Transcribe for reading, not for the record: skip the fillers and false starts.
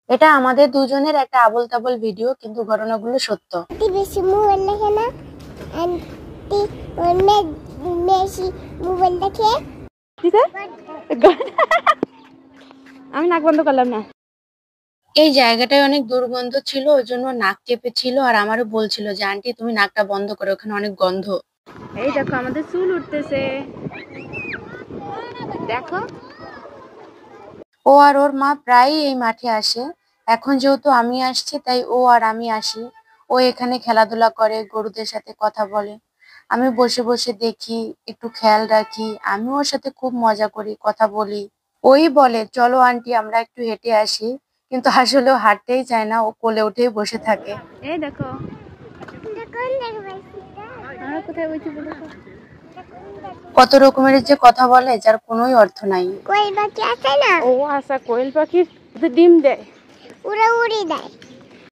এটা আমাদের দুজনের একটা আবোল তাবোল ভিডিও, কিন্তু ঘটনাগুলো সত্য। বেশি মোবাইল দেখে না, আন্টি বেশি মোবাইল দেখে। আমি নাক বন্ধ করলাম না। এই জায়গাটায় অনেক দুর্গন্ধ ছিল, ওই জন্য নাক চেপেছিল আর আমারও বলছিল যে আন্টি তুমি নাকটা বন্ধ করো, ওখানে অনেক গন্ধ। এই দেখো আমাদের চুল উঠতেছে, দেখো। ও আর ওর মা প্রায়ই এই মাঠে আসে। এখন যেহেতু আমি আসছি তাই ও আর আমি আসি। ও এখানে খেলাধুলা করে, গরুদের সাথে কথা বলে। আমি বসে বসে দেখি, একটু খেয়াল রাখি। আমি ওর সাথে খুব মজা করি, কথা বলি। ওই বলে চলো আন্টি আমরা একটু হেঁটে আসি, কিন্তু আসলে ও হাঁটতেই চায় না, ও কোলে উঠেই বসে থাকে। এই দেখো আমরা কোথায় বসে পড়েছি। কত রকমের যে কথা বলে যার কোনোই অর্থ নাই। কোয়েল পাখি আছে না, ও আচ্ছা, কোয়েল পাখির ডিম দেয়, উড়ে উড়ি দেয়।